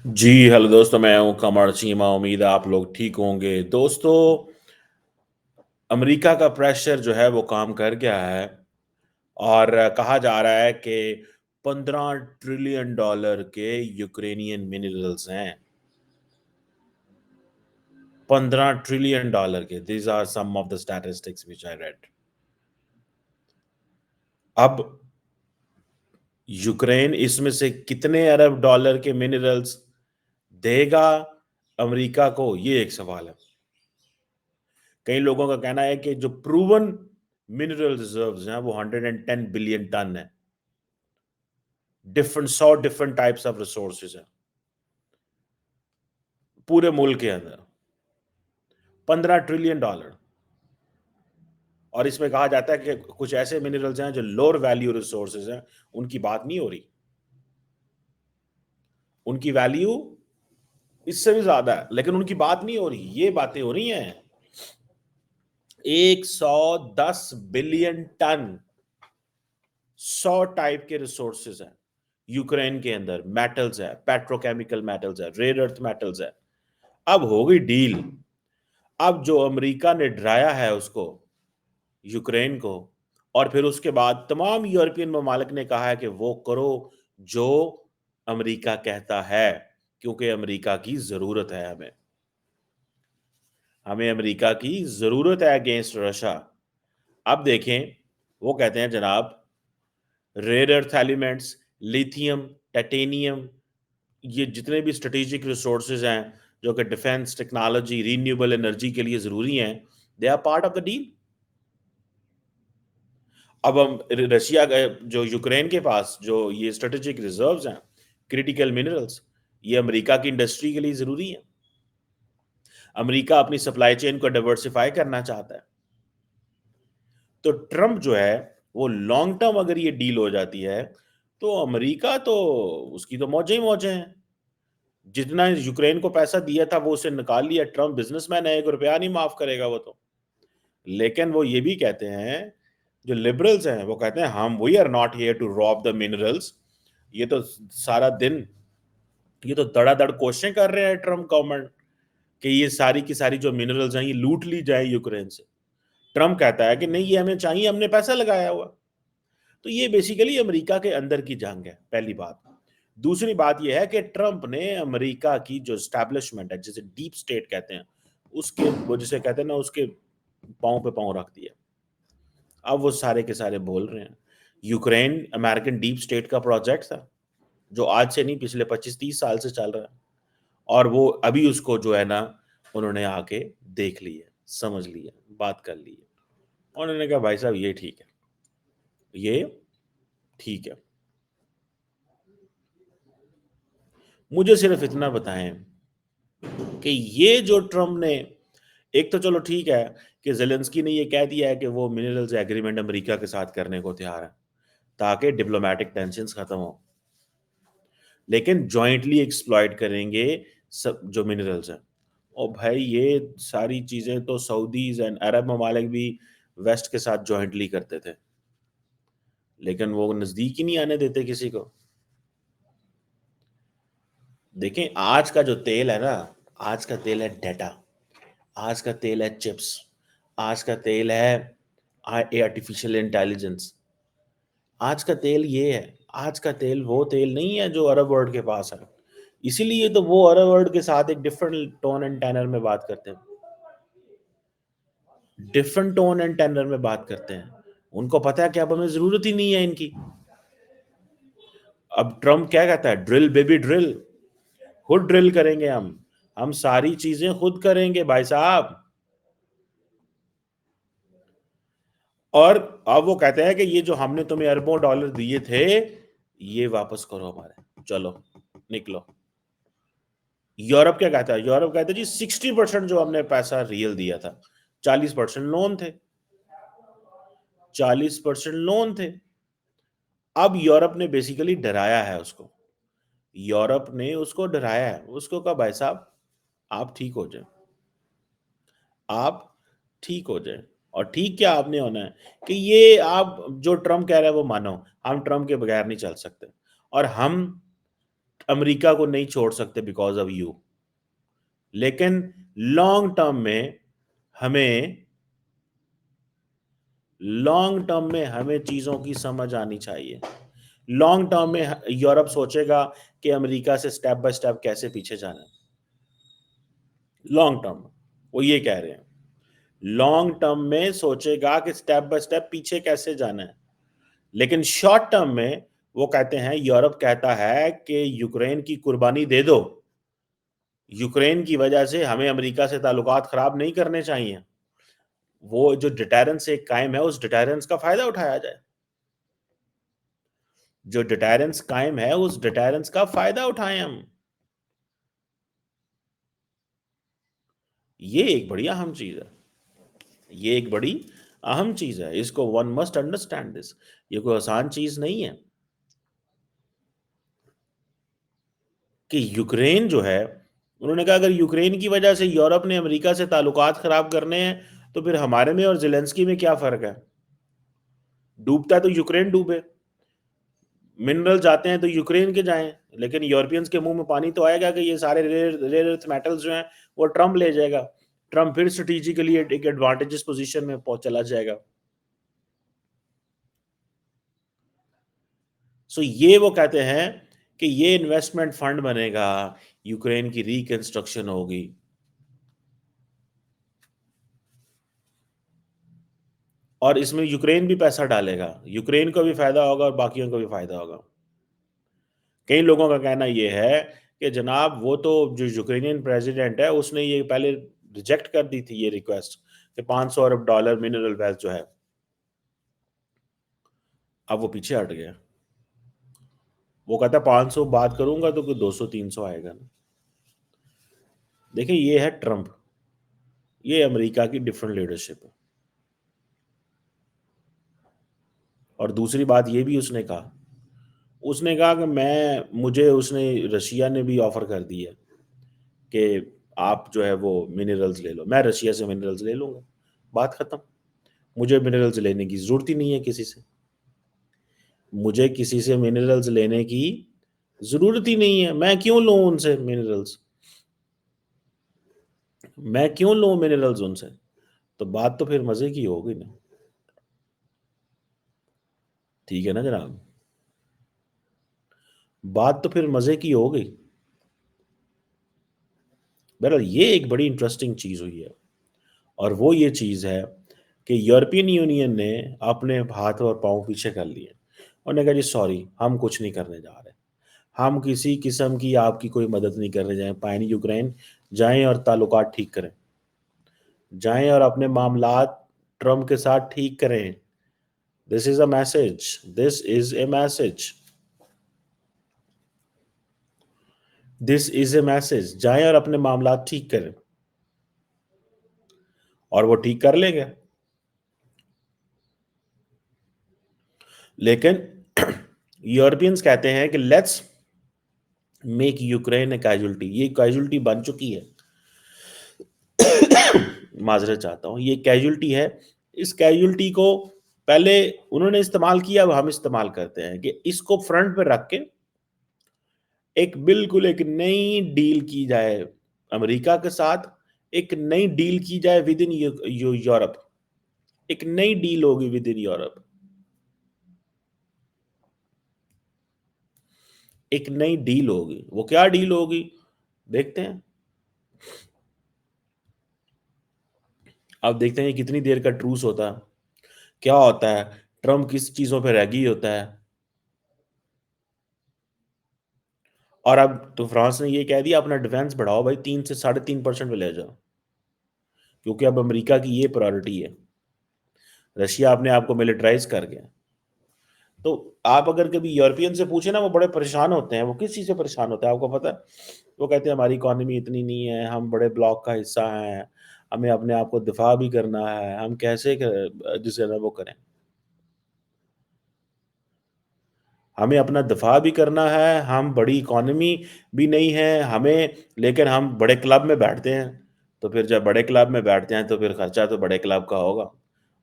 जी, hello दोस्तों, मैं हूँ कमर चीमा, उम्मीद है आप लोग ठीक होंगे। दोस्तों, अमेरिका का प्रेशर जो है वो काम कर गया है और कहा जा रहा है कि 15 ट्रिलियन डॉलर के यूक्रेनियन मिनरल्स हैं। 15 ट्रिलियन डॉलर के, these are some of the statistics which I read. अब यूक्रेन इसमें से कितने अरब डॉलर के मिनरल्स देगा अमेरिका को, ये एक सवाल है। कई लोगों का कहना है कि जो प्रूवन मिनरल रिजर्व्स हैं वो 110 बिलियन टन है। Different 100 different types of resources हैं पूरे मुल्क के अंदर। 15 ट्रिलियन डॉलर। और इसमें कहा जाता है कि कुछ ऐसे मिनरल्स हैं जो लोअर वैल्यू रिसोर्सेज हैं, उनकी बात नहीं हो रही। उनकी वैल्यू इससे भी ज्यादा है, लेकिन उनकी बात नहीं हो रही। ये बातें हो रही हैं। 110 बिलियन टन, 100 टाइप के रिसोर्सेज हैं यूक्रेन के अंदर। मेटल्स है, पेट्रोकेमिकल मेटल्स है, रेयर अर्थ मेटल्स है। अब हो गई डील। अब जो अमेरिका ने डराया है उसको, यूक्रेन को, और फिर उसके बाद तमाम यूरोपियन ममालिक ने कहा है कि वो करो जो अमेरिका कहता है, क्योंकि अमेरिका की जरूरत है। हमें हमें अमेरिका की जरूरत है अगेंस्ट रशिया। अब देखें, वो कहते हैं जनाब, rare earth elements, lithium, titanium, ये जितने भी स्ट्रेटेजिक रिसोर्सेज हैं जो कि डिफेंस टेक्नोलॉजी, रीन्यूएबल एनर्जी के लिए जरूरी हैं, they are part of the deal. अब हम रशिया जो यूक्रेन के पास जो ये स्ट्रेटेजिक रिजर्व्स हैं, क्रिटिकल मिनरल्स, ये अमेरिका की इंडस्ट्री के लिए जरूरी है। अमेरिका अपनी सप्लाई चेन को डाइवर्सिफाई करना चाहता है। तो ट्रम्प जो है वो लॉन्ग टर्म अगर ये डील हो जाती है तो अमेरिका तो, उसकी तो मौजें ही मौजें हैं। जितना यूक्रेन को पैसा दिया था वो उसे निकाल लिया। ट्रम्प बिजनेसमैन है, 1 रुपया नहीं माफ करेगा वो तो। लेकिन वो ये भी कहते हैं, जो लिबरल्स हैं वो कहते हैं हम we are not here to rob the minerals. ये तो सारा दिन ये तो धड़ाधड़ कोशिशें कर रहे हैं ट्रम्प गवर्नमेंट कि ये सारी की सारी जो मिनरल्स हैं ये लूट ली जाए यूक्रेन से। ट्रम्प कहता है कि नहीं, ये हमें चाहिए, हमने पैसा लगाया हुआ। तो ये बेसिकली अमेरिका के अंदर की जंग है, पहली बात। दूसरी बात यह है कि ट्रम्प ने अमेरिका की जो स्टैब्लिशमेंट है, जिसे डीप स्टेट कहते हैं, उसके वो जिसे कहते हैं ना, उसके पांव पे पांव रख दिया। अब वो सारे के सारे बोल रहे हैं यूक्रेन अमेरिकन डीप स्टेट का प्रोजेक्ट था, जो आज से नहीं पिछले 25-30 साल से चल रहा है। और वो अभी उसको जो है ना, उन्होंने आके देख लिया, समझ लिया, बात कर ली है। उन्होंने कहा भाई साहब ये ठीक है, ये ठीक है। मुझे सिर्फ इतना बताएं कि ये जो ट्रम्प ने, एक तो चलो ठीक है कि जेलेंस्की ने ये कह दिया है कि वो मिनरल्स एग्रीमेंट अमेरिका के साथ करने को तैयार है ताकि डिप्लोमेटिक टेंशन खत्म हो, लेकिन जॉइंटली एक्सप्लॉइट करेंगे सब जो मिनरल्स हैं। और भाई ये सारी चीजें तो सऊदीज एंड अरब ममालिक भी वेस्ट के साथ जॉइंटली करते थे, लेकिन वो नजदीक ही नहीं आने देते किसी को। देखें, आज का जो तेल है ना, आज का तेल है डेटा, आज का तेल है चिप्स, आज का तेल है आर्टिफिशियल इंटेलिजेंस। आज का तेल ये है। आज का तेल वो तेल नहीं है जो अरब वर्ल्ड के पास है। इसीलिए तो वो अरब वर्ल्ड के साथ एक डिफरेंट टोन एंड टेनर में बात करते हैं। डिफरेंट टोन एंड टेनर में बात करते हैं। उनको पता है कि अब हमें जरूरत ही नहीं है इनकी। अब ट्रम्प क्या कहता है, ड्रिल बेबी ड्रिल, खुद ड्रिल करेंगे हम सारी चीजें खुद करेंगे भाई साहब। और अब वो कहते हैं कि ये जो हमने तुम्हें अरबों डॉलर दिए थे, ये वापस करो हमारे, चलो निकलो। यूरोप क्या कहता है, यूरोप कहता है जी 60% जो हमने पैसा रियल दिया था, 40% लोन थे, 40% लोन थे। अब यूरोप ने बेसिकली डराया है उसको। यूरोप ने उसको डराया है, उसको कहा भाई साहब आप ठीक हो जाए, आप ठीक हो जाए। और ठीक क्या आपने होना है कि ये आप जो ट्रम्प कह रहा है वो मानो, हम ट्रम्प के बगैर नहीं चल सकते। और हम अमेरिका को नहीं छोड़ सकते बिकॉज ऑफ यू, लेकिन लॉन्ग टर्म में हमें लॉन्ग टर्म में हमें चीज़ों की समझ आनी चाहिए। लॉन्ग टर्म में यूरोप सोचेगा कि अमेरिका से स्टेप बाय स्टेप कैसे पीछे जाना है। लॉन्ग टर्म वो ये कह रहे हैं, लॉन्ग टर्म में सोचेगा कि स्टेप बाय स्टेप पीछे कैसे जाना है। लेकिन शॉर्ट टर्म में वो कहते हैं, यूरोप कहता है कि यूक्रेन की कुर्बानी दे दो, यूक्रेन की वजह से हमें अमेरिका से ताल्लुकात खराब नहीं करने चाहिए। वो जो डिटरेंस एक कायम है, उस डिटरेंस का फायदा उठाया जाए। जो डिटरेंस कायम है, उस डिटरेंस का फायदा उठाएं हम। ये एक बड़ी अहम चीज है। ये एक बड़ी अहम चीज है, इसको वन मस्ट अंडरस्टैंड दिस। ये कोई आसान चीज नहीं है कि यूक्रेन जो है, उन्होंने कहा अगर यूक्रेन की वजह से यूरोप ने अमेरिका से ताल्लुकात खराब करने हैं, तो फिर हमारे में और जेलेंस्की में क्या फर्क है? डूबता है तो यूक्रेन डूबे, मिनरल जाते हैं तो यूक्रेन के जाएं, लेकिन यूरोपियंस के मुंह में पानी तो आएगा कि ये सारे रेयर अर्थ मेटल्स जो हैं वो ट्रम्प ले जाएगा। ट्रम्प फिर स्ट्रेटेजिकली एक एडवांटेजेस पोजीशन में पहुंच चला जाएगा। सो ये वो कहते हैं कि ये इन्वेस्टमेंट फंड बनेगा, यूक्रेन की रिकंस्ट्रक्शन होगी, और इसमें यूक्रेन भी पैसा डालेगा, यूक्रेन को भी फायदा होगा और बाकियों को भी फायदा होगा। कई लोगों का कहना ये है कि जनाब वो तो जो यूक्रेनियन प्रेसिडेंट है उसने ये पहले रिजेक्ट कर दी थी ये रिक्वेस्ट कि 500 अरब डॉलर मिनरल वेल्थ जो है, अब वो पीछे हट गया। वो कहता है 500 बात करूंगा तो 200-300 आएगा ना। देखिए ये है ट्रम्प, ये अमेरिका की डिफरेंट लीडरशिप है। और दूसरी बात ये भी उसने कहा कि मुझे उसने रशिया ने भी ऑफर कर दी है कि आप जो है वो मिनरल्स ले लो, मैं रशिया से मिनरल्स ले लूंगा, बात खत्म। मुझे मिनरल्स लेने की जरूरत ही नहीं है किसी से, मुझे किसी से मिनरल्स लेने की जरूरत ही नहीं है। मैं क्यों लूं उनसे मिनरल्स, मैं क्यों लूं मिनरल्स उनसे? तो बात तो फिर मजे की होगी ना। ठीक है ना जनाब, बात तो फिर मजे की हो गई। बहरहाल ये एक बड़ी इंटरेस्टिंग चीज हुई है, और वो ये चीज है कि यूरोपियन यूनियन ने अपने हाथ और पांव पीछे कर लिए। उन्होंने कहा जी सॉरी, हम कुछ नहीं करने जा रहे, हम किसी किस्म की आपकी कोई मदद नहीं करने जाए। पाइन यूक्रेन जाएं और ताल्लुकात ठीक करें, जाएं और अपने मामलात ट्रम्प के साथ ठीक करें। This is a message, this is a message, this is a message. जाएं और अपने मामलात ठीक करें, और वो ठीक कर लेंगे। लेकिन यूरोपियंस कहते हैं कि let's make Ukraine A casualty. ये कैजुअलिटी बन चुकी है, माजरत चाहता हूँ, ये कैजुअलिटी है। इस कैजुअलिटी को पहले उन्होंने इस्तेमाल किया, अब हम इस्तेमाल करते हैं कि इसको फ्रंट पे रख के एक बिल्कुल एक नई डील की जाए अमेरिका के साथ, एक नई डील की जाए विद इन यूरोप, एक नई डील होगी विद इन यूरोप, एक नई डील होगी। वो क्या डील होगी देखते हैं। अब देखते हैं कितनी देर का ट्रूस होता है, क्या होता है, ट्रम्प किस चीजों पे रैगी होता है। और अब तो फ्रांस ने ये कह दिया अपना डिफेंस बढ़ाओ भाई, 3 से 3.5% पे ले जाओ, क्योंकि अब अमेरिका की ये प्रायोरिटी है। रशिया अपने आप को मिलिटराइज कर गया। तो आप अगर कभी यूरोपियन से पूछे ना, वो बड़े परेशान होते हैं। वो किस चीज़ से परेशान होते हैं आपको पता है? वो कहते हैं हमारी इकॉनमी इतनी नहीं है, हम बड़े ब्लॉक का हिस्सा हैं, हमें अपने आप को दिफा भी करना है, हम कैसे जिसे ना वो करें, हमें अपना दफा भी करना है, हम बड़ी इकॉनमी भी नहीं है हमें, लेकिन हम बड़े क्लब में बैठते हैं। तो फिर जब बड़े क्लब में बैठते हैं तो फिर खर्चा तो बड़े क्लब का होगा।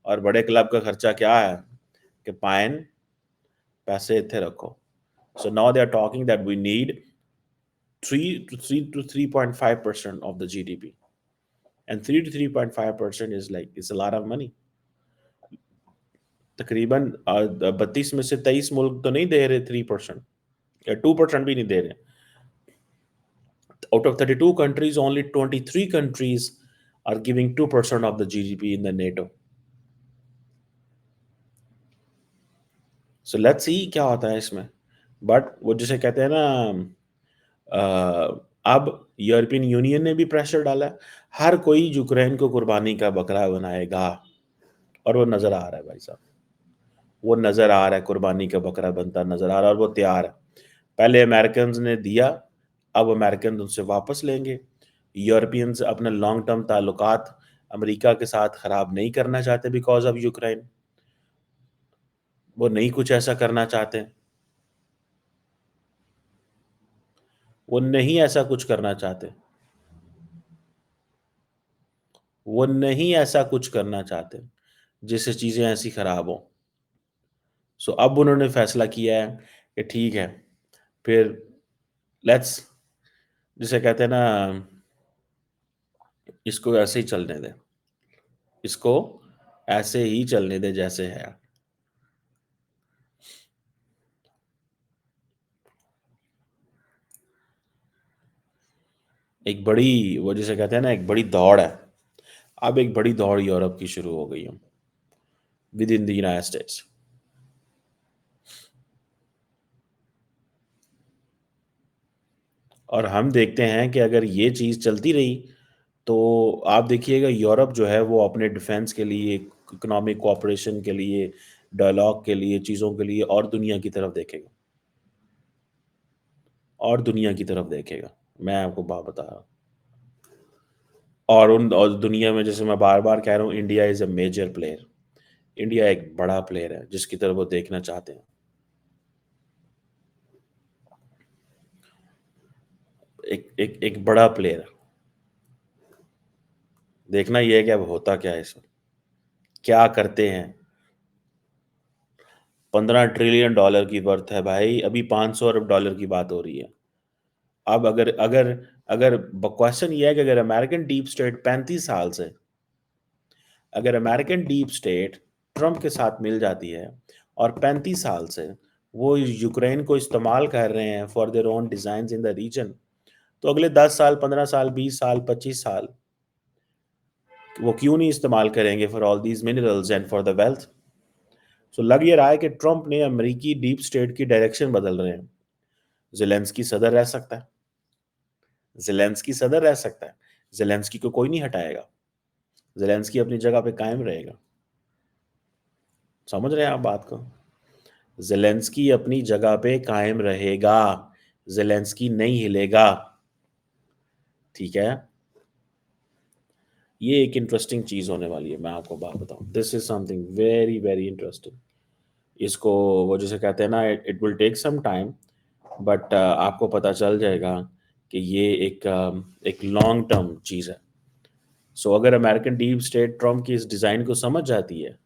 और बड़े क्लब का खर्चा क्या है कि पाइन पैसे इतने रखो। So now they are talking that we need 3 to 3.5% of the GDP, and 3 to 3.5% is a lot of money. तकरीबन 32 में से 23 मुल्क तो नहीं दे रहे 3%, या 2% भी नहीं दे रहे. Out of 32 countries, only 23 countries are giving 2% of the GDP in the NATO. So let's see क्या होता है इसमें. बट वो जिसे कहते हैं ना, अब यूरोपियन यूनियन ने भी प्रेशर डाला है. हर कोई यूक्रेन को कुर्बानी का बकरा बनाएगा, और वो नजर आ रहा है भाई साहब. वो नजर आ रहा है, कुर्बानी का बकरा बनता नजर आ रहा है, और वो तैयार है. पहले अमेरिकन ने दिया, अब अमेरिकन उनसे वापस लेंगे. यूरोपियंस अपने लॉन्ग टर्म ताल्लुकात अमेरिका के साथ ख़राब नहीं करना चाहते बिकॉज ऑफ यूक्रेन. वो नहीं कुछ ऐसा करना चाहते. वो नहीं ऐसा कुछ करना चाहते. वो नहीं ऐसा कुछ करना चाहते जिससे चीज़ें ऐसी ख़राब हो. सो अब उन्होंने फैसला किया है कि ठीक है, फिर लेट्स, जिसे कहते हैं ना, इसको ऐसे ही चलने दें. इसको ऐसे ही चलने दें जैसे है. एक बड़ी, वो जिसे कहते हैं ना, एक बड़ी दौड़ है. अब एक बड़ी दौड़ यूरोप की शुरू हो गई है with in the United states. और हम देखते हैं कि अगर ये चीज़ चलती रही तो आप देखिएगा यूरोप जो है वो अपने डिफेंस के लिए, इकोनॉमिक कोऑपरेशन के लिए, डायलॉग के लिए, चीज़ों के लिए और दुनिया की तरफ देखेगा. और दुनिया की तरफ देखेगा, मैं आपको बात बता रहा हूँ. और दुनिया में, जैसे मैं बार बार कह रहा हूँ, India is a major player. India एक बड़ा प्लेयर है जिसकी तरफ वो देखना चाहते हैं. एक बड़ा प्लेयर. देखना ये है कि अब होता क्या है इसमें, क्या करते हैं. $15 ट्रिलियन की वर्थ है भाई. अभी $500 अरब की बात हो रही है. अब अगर अगर अगर क्वेश्चन ये है कि अगर अमेरिकन डीप स्टेट ट्रम्प के साथ मिल जाती है और 35 साल से वो यूक्रेन को इस्तेमाल कर रहे हैं for their own design in the region, तो अगले 10 साल, 15 साल, 20 साल, 25 साल वो क्यों नहीं इस्तेमाल करेंगे for all these minerals and for the wealth. So लग ये रहा है कि ट्रम्प ने अमेरिकी डीप स्टेट की डायरेक्शन बदल रहे हैं. जेलेंस्की सदर रह सकता है. जेलेंस्की सदर रह सकता है. जेलेंस्की को कोई नहीं हटाएगा. जेलेंस्की अपनी जगह पे कायम रहेगा. समझ रहे हैं आप बात को. जेलेंस्की अपनी जगह पे कायम रहेगा. जेलेंस्की नहीं हिलेगा. ठीक है. ये एक इंटरेस्टिंग चीज होने वाली है, मैं आपको बात बताऊं. This is something very very interesting. इसको, वो जैसे कहते हैं ना, it will take some time, but आपको पता चल जाएगा कि ये एक लॉन्ग टर्म चीज़ है. सो अगर अमेरिकन डीप स्टेट ट्रम्प की इस डिज़ाइन को समझ जाती है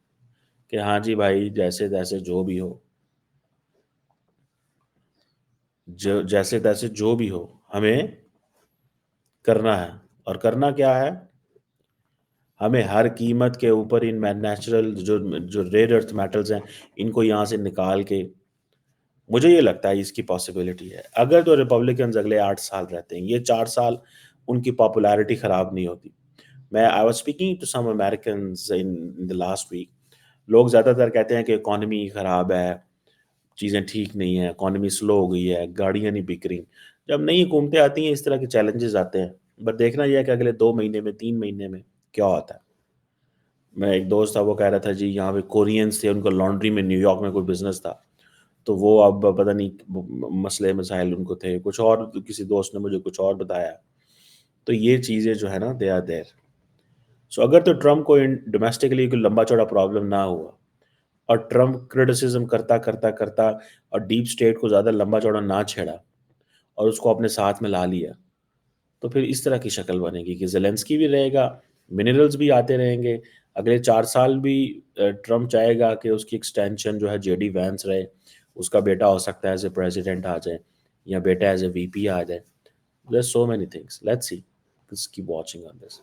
कि हाँ जी भाई, जैसे तैसे जो भी हो, जैसे तैसे जो भी हो, हमें करना है. और करना क्या है, हमें हर कीमत के ऊपर इन नेचुरल जो जो रेयर अर्थ मेटल्स हैं, इनको यहाँ से निकाल के, मुझे ये लगता है इसकी पॉसिबिलिटी है. अगर तो रिपब्लिकन्स अगले 8 साल रहते हैं, ये 4 साल उनकी पॉपुलैरिटी ख़राब नहीं होती. I was speaking to some Americans in the last week. लोग ज़्यादातर कहते हैं कि इकॉनमी ख़राब है, चीज़ें ठीक नहीं है, इकॉनमी स्लो हो गई है, गाड़ियाँ नहीं बिक रही. जब नई हुकूमतें आती हैं, इस तरह के चैलेंजेस आते हैं. बट देखना यह है कि अगले 2 महीने में, 3 महीने में क्या होता है. मैं, एक दोस्त था, वो कह रहा था जी यहाँ पे कोरियंस थे, उनको लॉन्ड्री में न्यूयॉर्क में कोई बिजनेस था, तो वो अब पता नहीं मसले मसाइल उनको थे कुछ और, किसी दोस्त ने मुझे कुछ और बताया. तो ये चीज़ें जो है ना, दे आर देयर. सो अगर तो ट्रम्प को डोमेस्टिकली कोई लंबा चौड़ा प्रॉब्लम ना हुआ, और ट्रम्प क्रिटिसिज्म करता करता करता और डीप स्टेट को ज़्यादा लंबा चौड़ा ना छेड़ा और उसको अपने साथ में ला लिया, तो फिर इस तरह की शक्ल बनेगी कि जेलेंस्की भी रहेगा, मिनरल्स भी आते रहेंगे. अगले 4 साल भी ट्रम्प चाहेगा कि उसकी एक्सटेंशन जो है जेडी वैंस रहे, उसका बेटा हो सकता है एज ए प्रेसिडेंट आ जाए, या बेटा एज ए वीपी आ जाए. There's so many things. Let's see. Just keep watching on this.